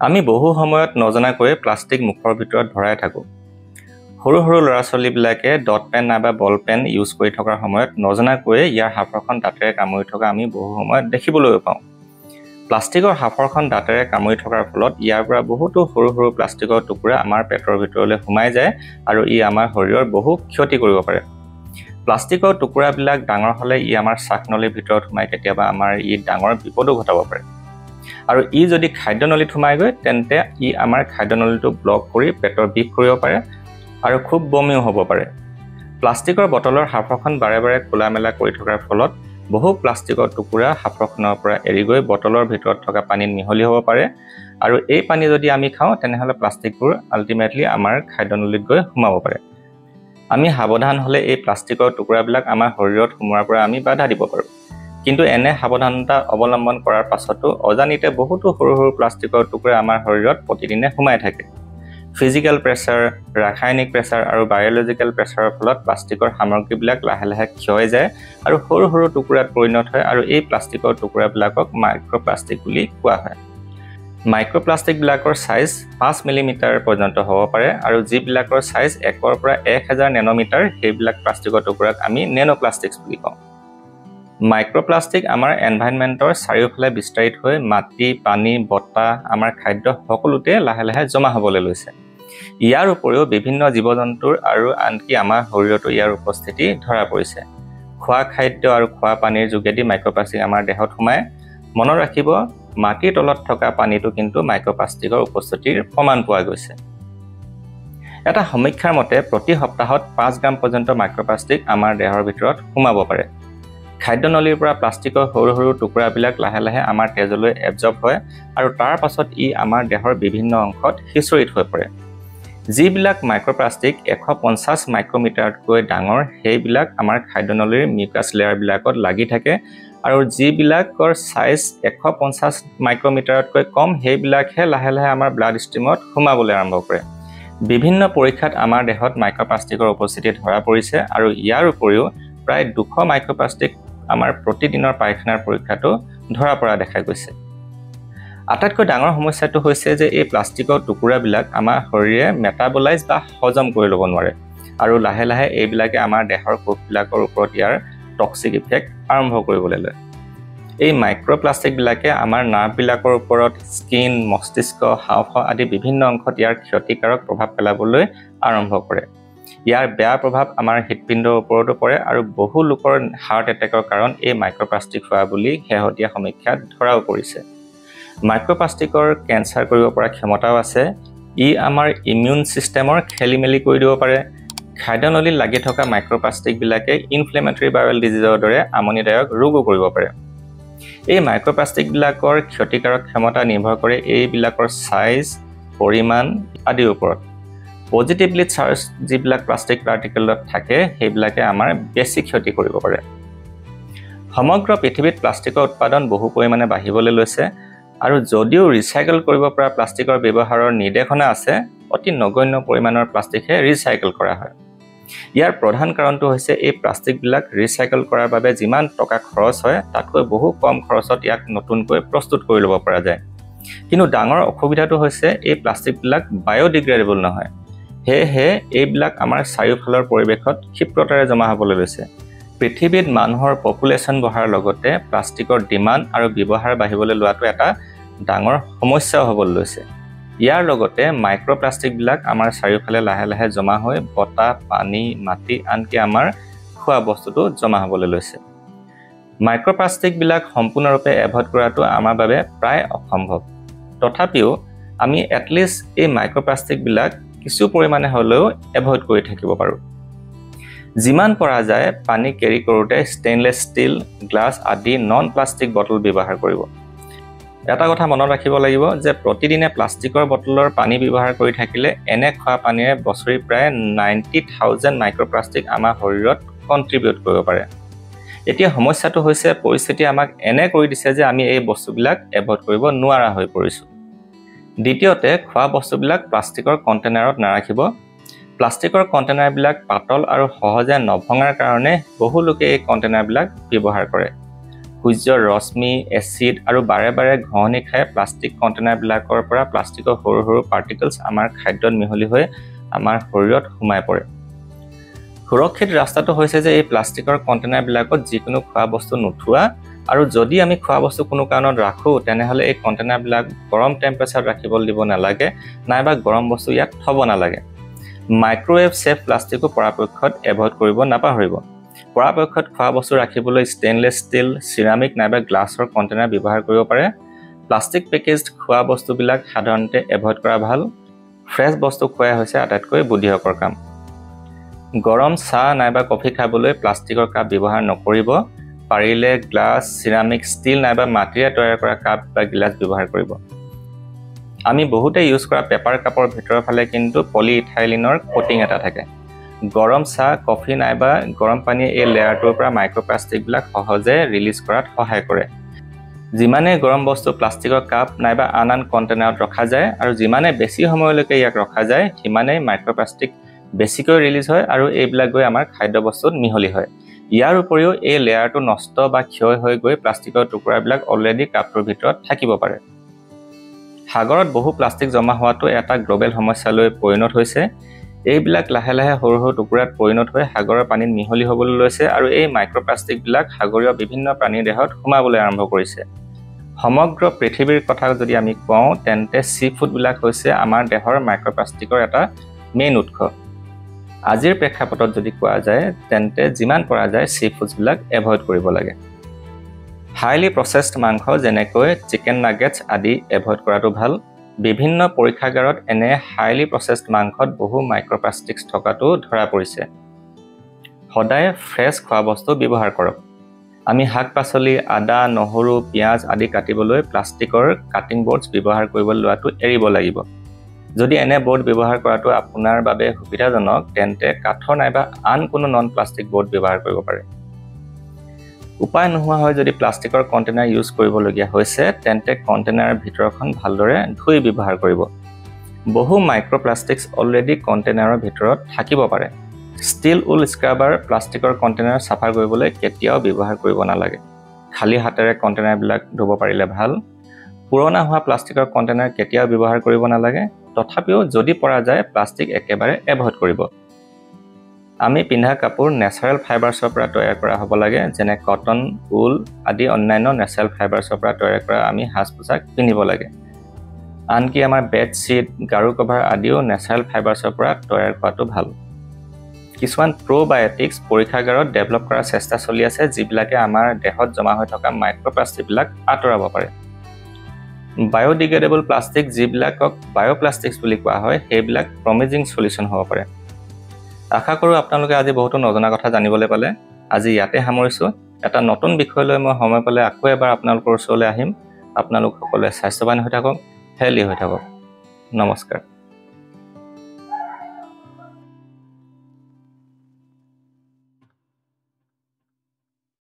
আমি বহু সময়ত নজনাকৈ প্লাষ্টিক মুখৰ ভিতৰত ভৰাই থাকোঁ। সৰু সৰু ল'ৰা ছোৱালীবিলাকে ডট পেন নাইবা বল পেন ইউজ কৰি থকাৰ সময়ত নজনাকৈয়ে ইয়াৰ হাফৰখন দাঁতেৰে কামুৰি থকা আমি বহু সময়ত দেখিবলৈ পাওঁ। প্লাষ্টিকৰ হাফৰখন দাঁতেৰে কামুৰি থকাৰ ফলত ইয়াৰ পৰা বহুতো সৰু সৰু প্লাষ্টিকৰ টুকুৰা আমাৰ পেটৰ ভিতৰলৈ সোমাই যায় আৰু ই আমাৰ শৰীৰৰ বহু ক্ষতি কৰিব পাৰে। প্লাষ্টিকৰ টুকুৰাবিলাক ডাঙৰ হ'লে ই আমাৰ শ্বাসনলীৰ ভিতৰত সোমাই কেতিয়াবা আমাৰ ডাঙৰ বিপদো ঘটাব পাৰে। আৰু ই যদি খাদ্যনলীত সোমাই গৈ তেন্তে ই আমাৰ খাদ্যনলীটো ব্লক কৰি পেটৰ বিষ কৰিব পাৰে আৰু খুব বমিও হ'ব পাৰে। প্লাষ্টিকৰ বটলৰ হাফৰখন বাৰে বাৰে খোলা মেলা কৰি থকাৰ ফলত বহু প্লাষ্টিকৰ টুকুৰা হাফৰখনৰ পৰা এৰি গৈ বটলৰ ভিতৰত থকা পানীত মিহলি হ'ব পাৰে আৰু এই পানী যদি আমি খাওঁ তেনেহ'লে প্লাষ্টিকবোৰ আল্টিমেটলি আমাৰ খাদ্যনলীত গৈ সোমাব পাৰে। আমি সাৱধান হ'লে এই প্লাষ্টিকৰ টুকুৰাবিলাক আমাৰ শৰীৰত সোমোৱাৰ পৰা আমি বাধা দিব পাৰোঁ। কিন্তু এনে সাৱধানতা অৱলম্বন কৰাৰ পাছতো অজানিতে বহুতো সৰু সৰু প্লাষ্টিকৰ টুকুৰা আমাৰ শৰীৰত প্ৰতিদিনে সোমাই থাকে। ফিজিকেল প্ৰেছাৰ, ৰাসায়নিক প্ৰেছাৰ আৰু বায়'লজিকেল প্ৰেছাৰৰ ফলত প্লাষ্টিকৰ সামগ্ৰীবিলাক লাহে লাহে ক্ষয় যায় আৰু সৰু সৰু টুকুৰাত পৰিণত হয় আৰু এই প্লাষ্টিকৰ টুকুৰাবিলাকক মাইক্ৰ'প্লাষ্টিক বুলি কোৱা হয়। মাইক্ৰ'প্লাষ্টিকবিলাকৰ ছাইজ 5 মিলিমিটাৰ পৰ্যন্ত হ'ব পাৰে আৰু যিবিলাকৰ ছাইজ 1ৰ পৰা 1000 নেন'মিটাৰ সেইবিলাক প্লাষ্টিকৰ টুকুৰাক আমি নেন'প্লাষ্টিক্স বুলি কওঁ। মাইক্ৰ'প্লাষ্টিক আমাৰ এনভাইৰনমেণ্টৰ চাৰিওফালে বিস্তাৰিত হৈ মাটি, পানী, বতাহ, আমাৰ খাদ্য সকলোতে লাহে লাহে জমা হ'বলৈ লৈছে। ইয়াৰ উপৰিও বিভিন্ন জীৱ-জন্তুৰ আৰু আনকি আমাৰ শৰীৰতো ইয়াৰ উপস্থিতি ধৰা পৰিছে। খোৱা খাদ্য আৰু খোৱা পানীৰ যোগেদি মাইক্ৰ'প্লাষ্টিক আমাৰ দেহত সোমায়। মনত ৰাখিব, মাটিৰ তলত থকা পানীতো কিন্তু মাইক্ৰ'প্লাষ্টিকৰ উপস্থিতিৰ প্ৰমাণ পোৱা গৈছে। এটা সমীক্ষাৰ মতে প্ৰতি সপ্তাহত 5 গ্ৰাম পৰ্যন্ত মাইক্ৰ'প্লাষ্টিক আমাৰ দেহৰ ভিতৰত সোমাব পাৰে। খাদ্যনলীৰ পৰা প্লাষ্টিকৰ সৰু সৰু টুকুৰাবিলাক লাহে লাহে আমাৰ তেজলৈ এবজৰ্ব হয় আৰু তাৰ পাছত ই আমাৰ দেহৰ বিভিন্ন অংশত সিঁচৰিত হৈ পৰে। যিবিলাক মাইক্ৰ'প্লাষ্টিক 150 মাইক্ৰ'মিটাৰতকৈ ডাঙৰ সেইবিলাক আমাৰ খাদ্যনলীৰ মিউকাছ লেয়াৰবিলাকত লাগি থাকে আৰু যিবিলাকৰ ছাইজ 150 মাইক্ৰ'মিটাৰতকৈ কম সেইবিলাকহে লাহে লাহে আমাৰ ব্লাড ষ্ট্ৰীমত সোমাবলৈ আৰম্ভ কৰে। বিভিন্ন পৰীক্ষাত আমাৰ দেহত মাইক্ৰ'প্লাষ্টিকৰ উপস্থিতি ধৰা পৰিছে আৰু ইয়াৰ উপৰিও প্ৰায় 200 মাইক্ৰ'প্লাষ্টিক আমাৰ প্ৰতিদিনৰ পায়খানাৰ পৰীক্ষাটো ধৰা পৰা দেখা গৈছে। আটাইতকৈ ডাঙৰ সমস্যাটো হৈছে যে এই প্লাষ্টিকৰ টুকুৰাবিলাক আমাৰ শৰীৰে মেটাবলাইজ বা হজম কৰি ল'ব নোৱাৰে আৰু লাহে লাহে এইবিলাকে আমাৰ দেহৰ কোষবিলাকৰ ওপৰত ইয়াৰ টক্সিক ইফেক্ট আৰম্ভ কৰিবলৈ লয়। এই মাইক্ৰ'প্লাষ্টিকবিলাকে আমাৰ নাৰ্ভবিলাকৰ ওপৰত স্কিন, মস্তিষ্ক, হাঁওফাঁও আদি বিভিন্ন অংশত ইয়াৰ ক্ষতিকাৰক প্ৰভাৱ পেলাবলৈ আৰম্ভ কৰে। ইয়াৰ বেয়া প্ৰভাৱ আমাৰ হৃদপিণ্ডৰ ওপৰতো পৰে আৰু বহু লোকৰ হাৰ্ট এটেকৰ কাৰণ এই মাইক্ৰ'প্লাষ্টিক হোৱা বুলি শেহতীয়া সমীক্ষাত ধৰাও পৰিছে। মাইক্ৰ'প্লাষ্টিকৰ কেঞ্চাৰ কৰিব পৰা ক্ষমতাও আছে। ই আমাৰ ইমিউন ছিষ্টেমৰ খেলিমেলি কৰি দিব পাৰে। খাদ্যনলীত লাগি থকা মাইক্ৰ'প্লাষ্টিকবিলাকে ইনফ্লেমেটৰী বাউল ডিজিজৰ দৰে আমনিদায়ক ৰোগো কৰিব পাৰে। এই মাইক্ৰ'প্লাষ্টিকবিলাকৰ ক্ষতিকাৰক ক্ষমতা নিৰ্ভৰ কৰে এইবিলাকৰ ছাইজ, পৰিমাণ আদিৰ ওপৰত। পজিটিভলি চাৰ্জ যিবিলাক প্লাষ্টিক পাৰ্টিকেলত থাকে সেইবিলাকে আমাৰ বেছি ক্ষতি কৰিব পাৰে। সমগ্ৰ পৃথিৱীত প্লাষ্টিকৰ উৎপাদন বহু পৰিমাণে বাঢ়িবলৈ লৈছে আৰু যদিও ৰিচাইকেল কৰিব পৰা প্লাষ্টিকৰ ব্যৱহাৰৰ নিৰ্দেশনা আছে, অতি নগণ্য পৰিমাণৰ প্লাষ্টিকহে ৰিচাইকেল কৰা হয়। ইয়াৰ প্ৰধান কাৰণটো হৈছে এই প্লাষ্টিকবিলাক ৰিচাইকেল কৰাৰ বাবে যিমান টকা খৰচ হয় তাতকৈ বহু কম খৰচত ইয়াক নতুনকৈ প্ৰস্তুত কৰি ল'ব পৰা যায়। কিন্তু ডাঙৰ অসুবিধাটো হৈছে এই প্লাষ্টিকবিলাক বায়'ডিগ্ৰেডেবল নহয়। সেয়েহে এইবিলাক আমাৰ চাৰিওফালৰ পৰিৱেশত ক্ষিপ্ৰতাৰে জমা হ'বলৈ লৈছে। পৃথিৱীত মানুহৰ পপুলেশ্যন বঢ়াৰ লগতে প্লাষ্টিকৰ ডিমাণ্ড আৰু ব্যৱহাৰ বাঢ়িবলৈ লোৱাটো এটা ডাঙৰ সমস্যাও হ'বলৈ লৈছে। ইয়াৰ লগতে মাইক্ৰ'প্লাষ্টিকবিলাক আমাৰ চাৰিওফালে লাহে লাহে জমা হৈ বতাহ, পানী, মাটি আনকি আমাৰ খোৱা বস্তুটো জমা হ'বলৈ লৈছে। মাইক্ৰ'প্লাষ্টিকবিলাক সম্পূৰ্ণৰূপে এভইড কৰাটো আমাৰ বাবে প্ৰায় অসম্ভৱ। তথাপিও আমি এটলিষ্ট এই মাইক্ৰ'প্লাষ্টিকবিলাক কিছু পৰিমাণে হ'লেও এভইড কৰি থাকিব পাৰোঁ। যিমান পৰা যায় পানী কেৰি কৰোঁতে ষ্টেইনলেছ ষ্টীল, গ্লাছ আদি নন প্লাষ্টিক বটল ব্যৱহাৰ কৰিব। এটা কথা মনত ৰাখিব লাগিব যে প্ৰতিদিনে প্লাষ্টিকৰ বটলৰ পানী ব্যৱহাৰ কৰি থাকিলে এনে খোৱা পানীৰে বছৰি প্ৰায় 90,000 মাইক্ৰ'প্লাষ্টিক আমাৰ শৰীৰত কণ্ট্ৰিবিউট কৰিব পাৰে। এতিয়া সমস্যাটো হৈছে পৰিস্থিতিয়ে আমাক এনে কৰি দিছে যে আমি এই বস্তুবিলাক এভইড কৰিব নোৱাৰা হৈ পৰিছোঁ। দ্বিতীয়তে, খোৱা বস্তুবিলাক প্লাষ্টিকৰ কণ্টেইনাৰত নাৰাখিব। প্লাষ্টিকৰ কণ্টেইনাৰবিলাক পাতল আৰু সহজে নভঙাৰ কাৰণে বহু লোকে এই কণ্টেইনাৰবিলাক ব্যৱহাৰ কৰে। সূৰ্যৰ ৰশ্মি, এচিড আৰু বাৰে বাৰে ঘঁহনি খাই প্লাষ্টিক কণ্টেইনাৰবিলাকৰ পৰা প্লাষ্টিকৰ সৰু সৰু পাৰ্টিকলছ আমাৰ খাদ্যত মিহলি হৈ আমাৰ শৰীৰত সোমাই পৰে। সুৰক্ষিত ৰাস্তাটো হৈছে যে এই প্লাষ্টিকৰ কণ্টেইনাৰবিলাকত যিকোনো খোৱা বস্তু নোথোৱা, আৰু যদি আমি খোৱা বস্তু কোনো কাৰণত ৰাখোঁ তেনেহ'লে এই কণ্টেইনাৰবিলাক গৰম টেম্পাৰেচাৰত ৰাখিবলৈ দিব নালাগে, নাইবা গৰম বস্তু ইয়াত থ'ব নালাগে। মাইক্ৰৱেভ ছেফ প্লাষ্টিকো পৰাপক্ষত এভইড কৰিব নাপাহৰিব। পৰাপক্ষত খোৱা বস্তু ৰাখিবলৈ ষ্টেইনলেছ ষ্টীল, চিৰামিক নাইবা গ্লাছৰ কণ্টেইনাৰ ব্যৱহাৰ কৰিব পাৰে। প্লাষ্টিক পেকেজড খোৱা বস্তুবিলাক সাধাৰণতে এভইড কৰা ভাল। ফ্ৰেছ বস্তু খোৱাই হৈছে আটাইতকৈ বুদ্ধিয়কৰ কাম। গৰম চাহ নাইবা কফি খাবলৈ প্লাষ্টিকৰ কাপ ব্যৱহাৰ নকৰিব। পাৰিলে গ্লাছ, চিৰামিক, ষ্টীল নাইবা মাটিৰে তৈয়াৰ কৰা কাপ বা গিলাচ ব্যৱহাৰ কৰিব। আমি বহুতে ইউজ কৰা পেপাৰ কাপৰ ভিতৰৰ ফালে কিন্তু পলিইথাইলিনৰ কোটিং এটা থাকে। গৰম চাহ, কফি নাইবা গৰম পানীয়ে এই লেয়াৰটোৰ পৰা মাইক্ৰ'প্লাষ্টিকবিলাক সহজে ৰিলিজ কৰাত সহায় কৰে। যিমানে গৰম বস্তু প্লাষ্টিকৰ কাপ নাইবা আন আন কণ্টেইনাৰত ৰখা যায় আৰু যিমানে বেছি সময়লৈকে ইয়াক ৰখা যায় সিমানেই মাইক্ৰ'প্লাষ্টিক বেছিকৈ ৰিলিজ হয় আৰু এইবিলাক গৈ আমাৰ খাদ্যবস্তুত মিহলি হয়। ইয়াৰ উপৰিও এই লেয়াৰটো নষ্ট বা ক্ষয় হৈ গৈ প্লাষ্টিকৰ টুকুৰাবিলাক অলৰেডি কাপটোৰ ভিতৰত থাকিব পাৰে। সাগৰত বহু প্লাষ্টিক জমা হোৱাটো এটা গ্ল'বেল সমস্যালৈ পৰিণত হৈছে। এইবিলাক লাহে লাহে সৰু সৰু টুকুৰাত পৰিণত হৈ সাগৰৰ পানীত মিহলি হ'বলৈ লৈছে আৰু এই মাইক্ৰ'প্লাষ্টিকবিলাক সাগৰীয় বিভিন্ন প্ৰাণীৰ দেহত সোমাবলৈ আৰম্ভ কৰিছে। সমগ্ৰ পৃথিৱীৰ কথা যদি আমি কওঁ তেন্তে চি ফুডবিলাক হৈছে আমাৰ দেহৰ মাইক্ৰ'প্লাষ্টিকৰ এটা মেইন উৎস। আজিৰ প্ৰেক্ষাপটত যদি কোৱা যায় তেন্তে যিমান পৰা যায় চি ফুডছবিলাক এভইড কৰিব লাগে। হাইলি প্ৰচেছড মাংস যেনেকৈ চিকেন নাগেটছ আদি এভইড কৰাটো ভাল। বিভিন্ন পৰীক্ষাগাৰত এনে হাইলি প্ৰচেছড মাংসত বহু মাইক্ৰ'প্লাষ্টিক্স থকাটো ধৰা পৰিছে। সদায় ফ্ৰেছ খোৱা বস্তু ব্যৱহাৰ কৰক। আমি শাক-পাচলি, আদা, নহৰু, পিঁয়াজ আদি কাটিবলৈ প্লাষ্টিকৰ কাটিং বৰ্ডছ ব্যৱহাৰ কৰিবলৈ লোৱাটো এৰিব লাগিব। যদি এনে বৰ্ড ব্যৱহাৰ কৰাটো আপোনাৰ বাবে সুবিধাজনক তেন্তে কাঠৰ নাইবা আন কোনো নন প্লাষ্টিক বৰ্ড ব্যৱহাৰ কৰিব পাৰে। উপায় নোহোৱা হয় যদি প্লাষ্টিকৰ কণ্টেইনাৰ ইউজ কৰিবলগীয়া হৈছে তেন্তে কণ্টেইনাৰৰ ভিতৰখন ভালদৰে ধুই ব্যৱহাৰ কৰিব। বহু মাইক্ৰ'প্লাষ্টিক্স অলৰেডি কণ্টেইনাৰৰ ভিতৰত থাকিব পাৰে। ষ্টীল উল স্ক্ৰাবাৰ প্লাষ্টিকৰ কণ্টেইনাৰ চাফা কৰিবলৈ কেতিয়াও ব্যৱহাৰ কৰিব নালাগে। খালী হাতেৰে কণ্টেইনাৰবিলাক ধুব পাৰিলে ভাল। পুৰণা হোৱা প্লাষ্টিকৰ কণ্টেইনাৰ কেতিয়াও ব্যৱহাৰ কৰিব নালাগে। তথাপিও যদি পৰা যায় প্লাষ্টিক একেবাৰে এভইড কৰিব। আমি পিন্ধা কাপোৰ নেচাৰেল ফাইবাৰ্ছৰ পৰা তৈয়াৰ কৰা হ'ব লাগে, যেনে কটন, উল আদি অন্যান্য নেচাৰেল ফাইবাৰ্ছৰ পৰা তৈয়াৰ কৰা আমি সাজ পোছাক পিন্ধিব লাগে। আনকি আমাৰ বেডশ্বীট, গাৰু কভাৰ আদিও নেচাৰেল ফাইবাৰ্ছৰ পৰা তৈয়াৰ কৰাটো ভাল। কিছুমান প্ৰ'বায়'টিক্স পৰীক্ষাগাৰত ডেভেলপ কৰাৰ চেষ্টা চলি আছে যিবিলাকে আমাৰ দেহত জমা হৈ থকা মাইক্ৰ'প্লাষ্টিকবিলাক আঁতৰাব পাৰে। বায়'ডিগ্ৰেডেবল প্লাষ্টিক যিবিলাকক বায়'প্লাষ্টিক্স বুলি কোৱা হয় সেইবিলাক প্ৰমিজিং চলিউশ্যন হ'ব পাৰে। আশা কৰোঁ আপোনালোকে আজি বহুতো নজনা কথা জানিবলৈ পালে। আজি ইয়াতে সামৰিছোঁ। এটা নতুন বিষয় লৈ মই সময় পালে আকৌ এবাৰ আপোনালোকৰ ওচৰলৈ আহিম। আপোনালোক সকলোৱে স্বাস্থ্যৱান হৈ থাকক, হেল্ডি হৈ থাকক। নমস্কাৰ।